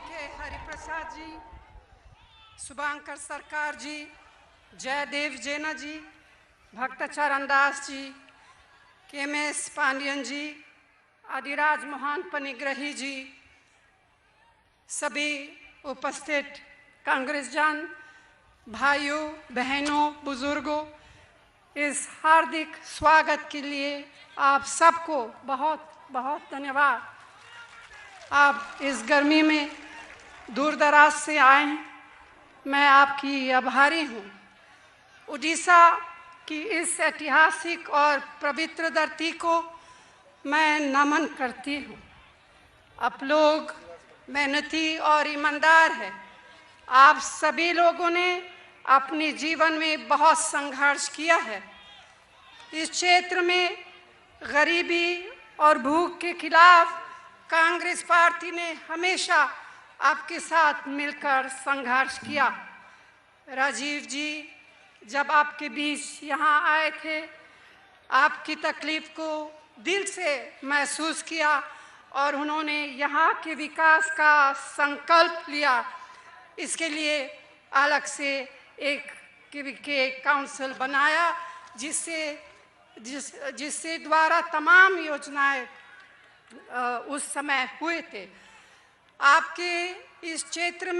के हरिप्रसाद जी, शुभांकर सरकार जी, जयदेव जैना जी, भक्त चरण दास जी, केएमएस पांडियन जी, आदिराज मोहन पनिग्रही जी, सभी उपस्थित कांग्रेस जन भाइयों बहनों बुजुर्गों, इस हार्दिक स्वागत के लिए आप सबको बहुत बहुत धन्यवाद। आप इस गर्मी में दूर दराज से आए हैं, मैं आपकी आभारी हूँ। उड़ीसा की इस ऐतिहासिक और पवित्र धरती को मैं नमन करती हूँ। आप लोग मेहनती और ईमानदार हैं। आप सभी लोगों ने अपने जीवन में बहुत संघर्ष किया है। इस क्षेत्र में गरीबी और भूख के खिलाफ कांग्रेस पार्टी ने हमेशा आपके साथ मिलकर संघर्ष किया। राजीव जी जब आपके बीच यहाँ आए थे, आपकी तकलीफ को दिल से महसूस किया और उन्होंने यहाँ के विकास का संकल्प लिया। इसके लिए अलग से एक के काउंसिल बनाया जिससे द्वारा तमाम योजनाएं उस समय हुए थे। आपके इस क्षेत्र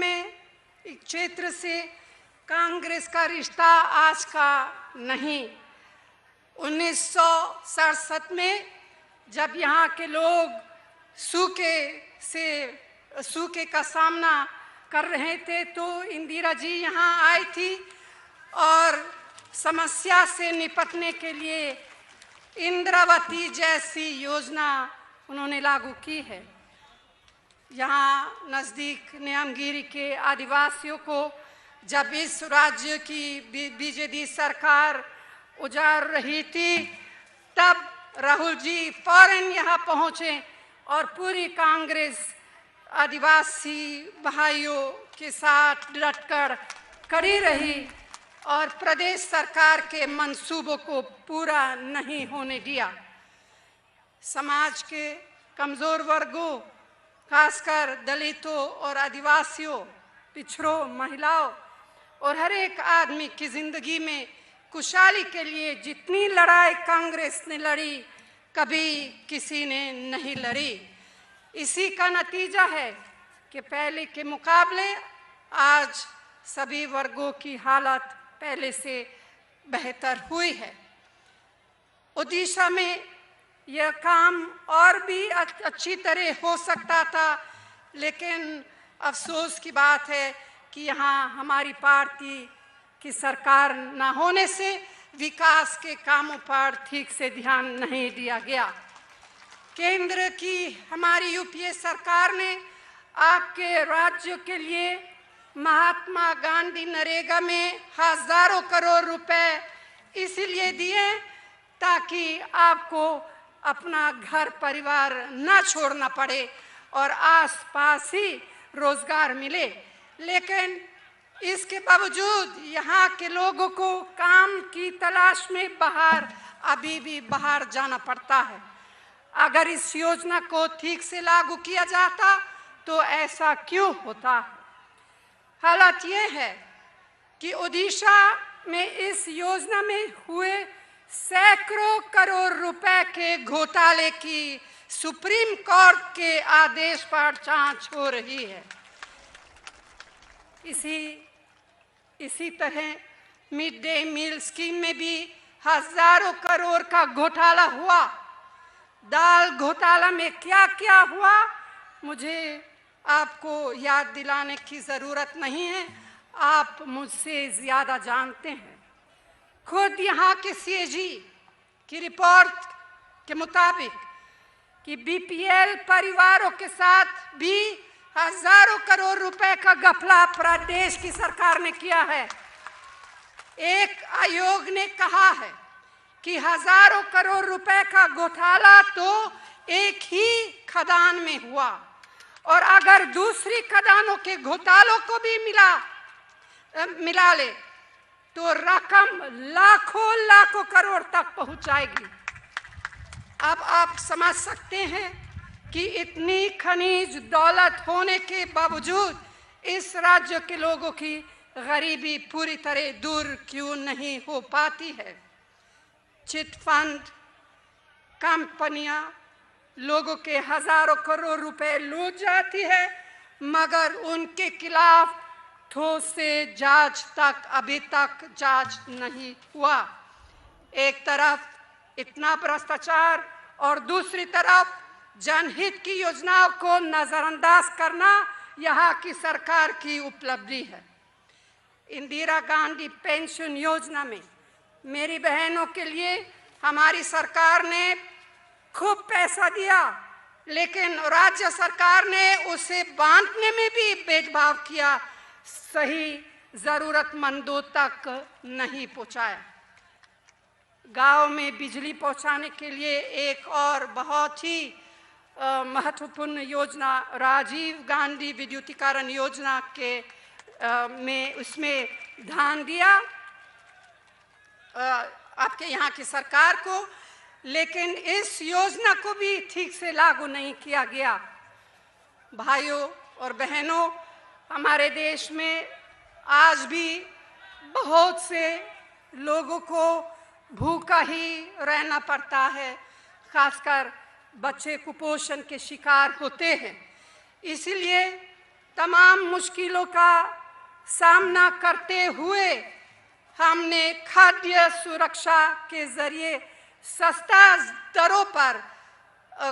से कांग्रेस का रिश्ता आज का नहीं। 1967 में जब यहाँ के लोग सूखे का सामना कर रहे थे तो इंदिरा जी यहाँ आई थी और समस्या से निपटने के लिए इंद्रावती जैसी योजना उन्होंने लागू की है। यहाँ नज़दीक न्यामगिरी के आदिवासियों को जब इस राज्य की बीजेडी सरकार उजाड़ रही थी, तब राहुल जी फौरन यहाँ पहुँचे और पूरी कांग्रेस आदिवासी भाइयों के साथ डटकर खड़ी रही और प्रदेश सरकार के मंसूबों को पूरा नहीं होने दिया। समाज के कमज़ोर वर्गों, खासकर दलितों और आदिवासियों, पिछड़ों, महिलाओं और हर एक आदमी की ज़िंदगी में खुशहाली के लिए जितनी लड़ाई कांग्रेस ने लड़ी, कभी किसी ने नहीं लड़ी। इसी का नतीजा है कि पहले के मुकाबले आज सभी वर्गों की हालत पहले से बेहतर हुई है। ओडिशा में यह काम और भी अच्छी तरह हो सकता था, लेकिन अफसोस की बात है कि यहाँ हमारी पार्टी की सरकार न होने से विकास के कामों पर ठीक से ध्यान नहीं दिया गया। केंद्र की हमारी यूपीए सरकार ने आपके राज्य के लिए महात्मा गांधी नरेगा में हजारों करोड़ रुपए इसलिए दिए ताकि आपको अपना घर परिवार न छोड़ना पड़े और आसपास ही रोजगार मिले। लेकिन इसके बावजूद यहाँ के लोगों को काम की तलाश में अभी भी बाहर जाना पड़ता है। अगर इस योजना को ठीक से लागू किया जाता तो ऐसा क्यों होता? हालात ये है कि ओडिशा में इस योजना में हुए सैकड़ों करोड़ रुपए के घोटाले की सुप्रीम कोर्ट के आदेश पर जांच हो रही है। इसी तरह मिड डे मील स्कीम में भी हजारों करोड़ का घोटाला हुआ। दाल घोटाला में क्या क्या हुआ मुझे आपको याद दिलाने की ज़रूरत नहीं है, आप मुझसे ज़्यादा जानते हैं। खुद यहाँ के सीएजी की रिपोर्ट के मुताबिक कि बीपीएल परिवारों के साथ भी हजारों करोड़ रुपए का घपला प्रदेश की सरकार ने किया है। एक आयोग ने कहा है कि हजारों करोड़ रुपए का घोटाला तो एक ही खदान में हुआ और अगर दूसरी खदानों के घोटालों को भी मिला ले तो रकम लाखों करोड़ तक पहुंच जाएगी। अब आप समझ सकते हैं कि इतनी खनिज दौलत होने के बावजूद इस राज्य के लोगों की गरीबी पूरी तरह दूर क्यों नहीं हो पाती है। चिट फंड कंपनियां लोगों के हजारों करोड़ रुपए लूट जाती है, मगर उनके खिलाफ ठोस से जांच तक अभी तक जांच नहीं हुआ। एक तरफ इतना भ्रष्टाचार और दूसरी तरफ जनहित की योजनाओं को नजरअंदाज करना यहाँ की सरकार की उपलब्धि है। इंदिरा गांधी पेंशन योजना में मेरी बहनों के लिए हमारी सरकार ने खूब पैसा दिया, लेकिन राज्य सरकार ने उसे बांटने में भी भेदभाव किया, सही जरूरतमंदों तक नहीं पहुंचाया। गांव में बिजली पहुंचाने के लिए एक और बहुत ही महत्वपूर्ण योजना राजीव गांधी विद्युतीकरण योजना के में उसमें ध्यान दिया आपके यहाँ की सरकार को, लेकिन इस योजना को भी ठीक से लागू नहीं किया गया। भाइयों और बहनों, हमारे देश में आज भी बहुत से लोगों को भूखा ही रहना पड़ता है, खासकर बच्चे कुपोषण के शिकार होते हैं। इसलिए तमाम मुश्किलों का सामना करते हुए हमने खाद्य सुरक्षा के जरिए सस्ता दरों पर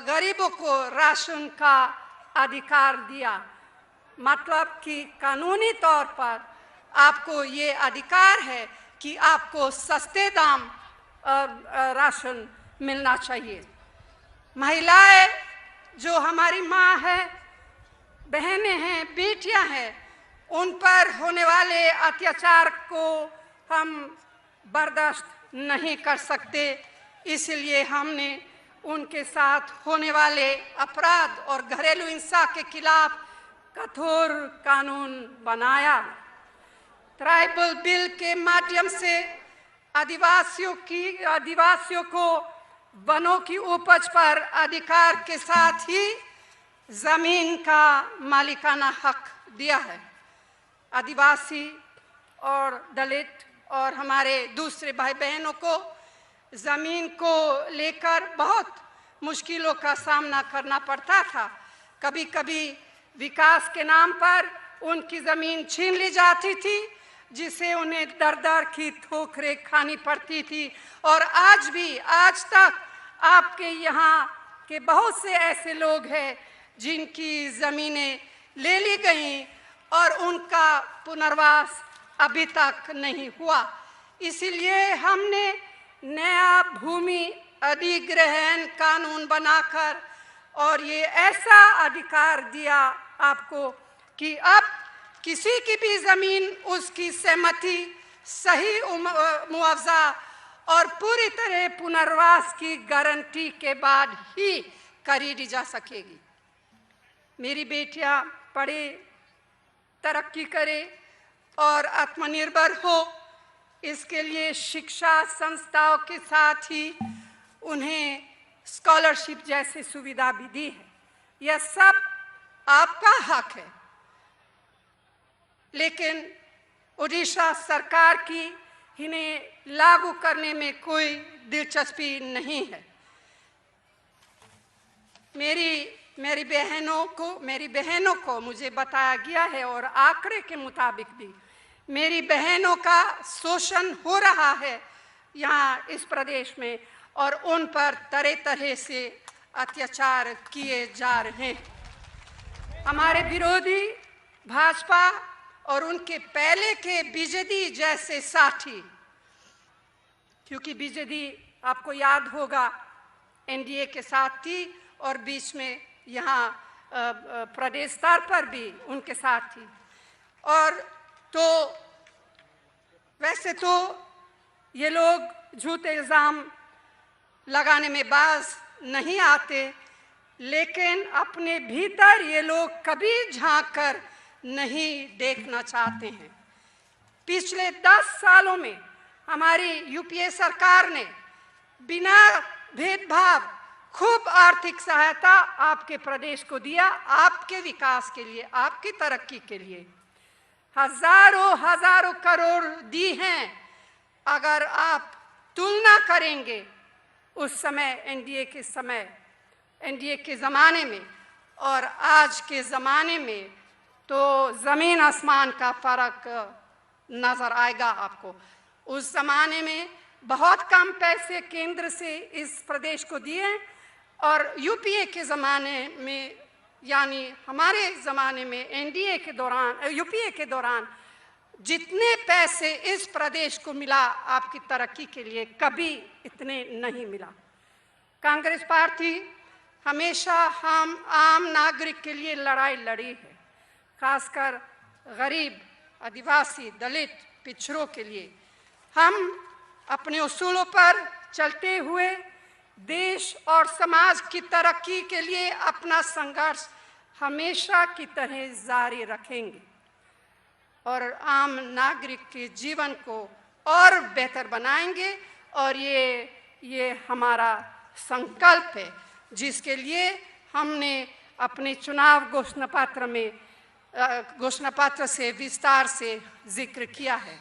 गरीबों को राशन का अधिकार दिया। मतलब कि कानूनी तौर पर आपको ये अधिकार है कि आपको सस्ते दाम राशन मिलना चाहिए। महिलाएं जो हमारी माँ है, बहनें हैं, बेटियां हैं, उन पर होने वाले अत्याचार को हम बर्दाश्त नहीं कर सकते। इसलिए हमने उनके साथ होने वाले अपराध और घरेलू हिंसा के खिलाफ कठोर कानून बनाया। ट्राइबल बिल के माध्यम से आदिवासियों को वनों की उपज पर अधिकार के साथ ही जमीन का मालिकाना हक दिया है। आदिवासी और दलित और हमारे दूसरे भाई बहनों को जमीन को लेकर बहुत मुश्किलों का सामना करना पड़ता था। कभी कभी विकास के नाम पर उनकी जमीन छीन ली जाती थी, जिसे उन्हें दर दर की ठोकरें खानी पड़ती थी। और आज तक आपके यहाँ के बहुत से ऐसे लोग हैं जिनकी ज़मीनें ले ली गईं और उनका पुनर्वास अभी तक नहीं हुआ। इसीलिए हमने नया भूमि अधिग्रहण कानून बनाकर और ये ऐसा अधिकार दिया आपको कि अब किसी की भी ज़मीन उसकी सहमति, सही मुआवजा और पूरी तरह पुनर्वास की गारंटी के बाद ही खरीदी जा सकेगी। मेरी बेटियां पढ़े, तरक्की करे और आत्मनिर्भर हो, इसके लिए शिक्षा संस्थाओं के साथ ही उन्हें स्कॉलरशिप जैसी सुविधा भी दी है। यह सब आपका हक है, लेकिन ओडिशा सरकार की इन्हें लागू करने में कोई दिलचस्पी नहीं है। मेरी बहनों को मुझे बताया गया है और आंकड़े के मुताबिक भी मेरी बहनों का शोषण हो रहा है यहाँ इस प्रदेश में, और उन पर तरह तरह से अत्याचार किए जा रहे हैं। हमारे विरोधी भाजपा और उनके पहले के बीजेडी जैसे साथी, क्योंकि बीजेडी आपको याद होगा एनडीए के साथ थी और बीच में यहाँ प्रदेश स्तर पर भी उनके साथ थी, और तो वैसे तो ये लोग झूठे इल्ज़ाम लगाने में बाज नहीं आते, लेकिन अपने भीतर ये लोग कभी झांक कर नहीं देखना चाहते हैं। पिछले 10 सालों में हमारी यूपीए सरकार ने बिना भेदभाव खूब आर्थिक सहायता आपके प्रदेश को दिया, आपके विकास के लिए, आपकी तरक्की के लिए हजारों हजारों करोड़ दी हैं। अगर आप तुलना करेंगे उस समय एनडीए के ज़माने में और आज के ज़माने में, तो ज़मीन आसमान का फ़र्क नज़र आएगा आपको। उस ज़माने में बहुत कम पैसे केंद्र से इस प्रदेश को दिए और यूपीए के ज़माने में, यानी हमारे ज़माने में एनडीए के दौरान, यूपीए के दौरान जितने पैसे इस प्रदेश को मिला आपकी तरक्की के लिए, कभी इतने नहीं मिला। कांग्रेस पार्टी हमेशा हम आम नागरिक के लिए लड़ाई लड़ी है, खासकर गरीब, आदिवासी, दलित, पिछड़ों के लिए। हम अपने उसूलों पर चलते हुए देश और समाज की तरक्की के लिए अपना संघर्ष हमेशा की तरह जारी रखेंगे और आम नागरिक के जीवन को और बेहतर बनाएंगे। और ये हमारा संकल्प है, जिसके लिए हमने अपने चुनाव घोषणा पत्र से विस्तार से जिक्र किया है।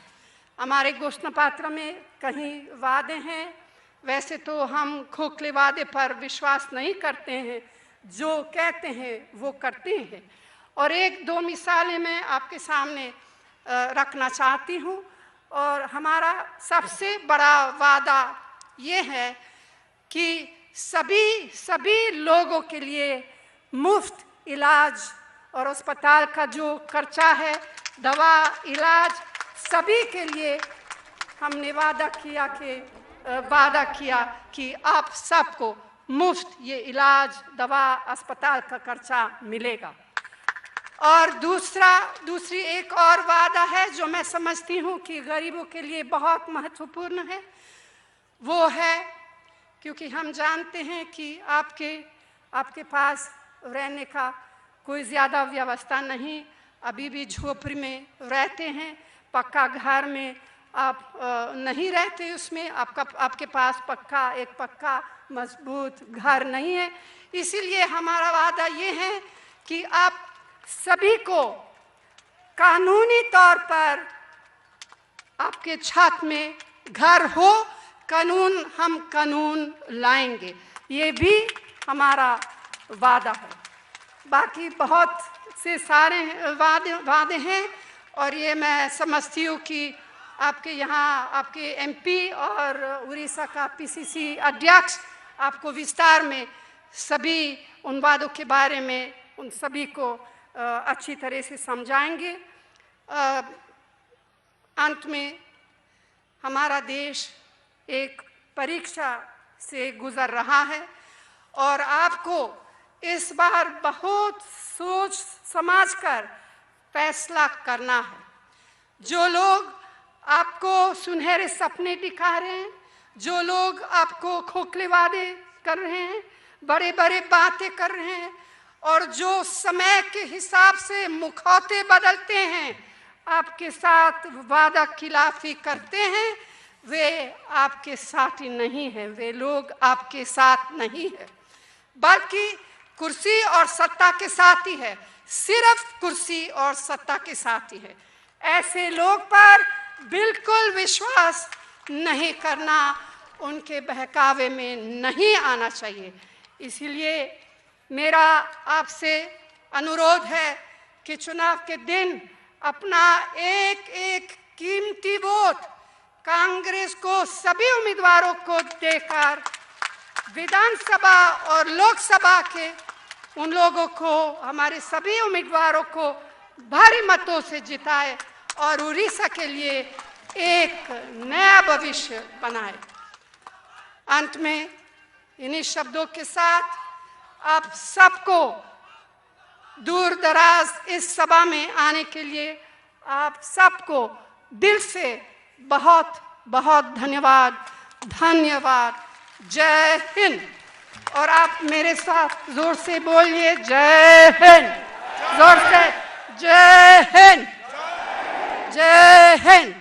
हमारे घोषणा पत्र में कहीं वादे हैं, वैसे तो हम खोखले वादे पर विश्वास नहीं करते हैं, जो कहते हैं वो करते हैं। और एक दो मिसालें मैं आपके सामने रखना चाहती हूँ। और हमारा सबसे बड़ा वादा ये है कि सभी लोगों के लिए मुफ्त इलाज और अस्पताल का जो खर्चा है, दवा, इलाज, सभी के लिए हमने वादा किया कि आप सबको मुफ्त ये इलाज, दवा, अस्पताल का खर्चा मिलेगा। और दूसरी एक और वादा है जो मैं समझती हूँ कि गरीबों के लिए बहुत महत्वपूर्ण है। वो है, क्योंकि हम जानते हैं कि आपके पास रहने का कोई ज़्यादा व्यवस्था नहीं, अभी भी झोपड़ी में रहते हैं, पक्का घर में आप नहीं रहते, उसमें आपके पास एक पक्का मजबूत घर नहीं है। इसीलिए हमारा वादा ये है कि आप सभी को कानूनी तौर पर आपके छत में घर हो, हम कानून लाएंगे, ये भी हमारा वादा है। बाकी बहुत से सारे वादे हैं और ये मैं समझती हूँ कि आपके यहाँ आपके एमपी और उड़ीसा का पीसीसी अध्यक्ष आपको विस्तार में सभी उन वादों के बारे में उन सभी को अच्छी तरह से समझाएंगे। अंत में हमारा देश एक परीक्षा से गुजर रहा है और आपको इस बार बहुत सोच समझ कर फैसला करना है। जो लोग आपको सुनहरे सपने दिखा रहे हैं, जो लोग आपको खोखले वादे कर रहे हैं, बड़े बड़े बातें कर रहे हैं और जो समय के हिसाब से मुखौटे बदलते हैं, आपके साथ वादा खिलाफी करते हैं, वे आपके साथी नहीं हैं, वे लोग आपके साथ नहीं है, बल्कि कुर्सी और सत्ता के साथी है, सिर्फ कुर्सी और सत्ता के साथी है। ऐसे लोग पर बिल्कुल विश्वास नहीं करना, उनके बहकावे में नहीं आना चाहिए। इसीलिए मेरा आपसे अनुरोध है कि चुनाव के दिन अपना एक एक कीमती वोट कांग्रेस को सभी उम्मीदवारों को देकर विधानसभा और लोकसभा के उन लोगों को, हमारे सभी उम्मीदवारों को भारी मतों से जिताए और उड़ीसा के लिए एक नया भविष्य बनाए। अंत में इन्हीं शब्दों के साथ आप सबको दूर दराज इस सभा में आने के लिए आप सबको दिल से बहुत बहुत धन्यवाद। जय हिंद। और आप मेरे साथ जोर से बोलिए, जय हिंद। जोर से, जय हिंद, जय हिंद।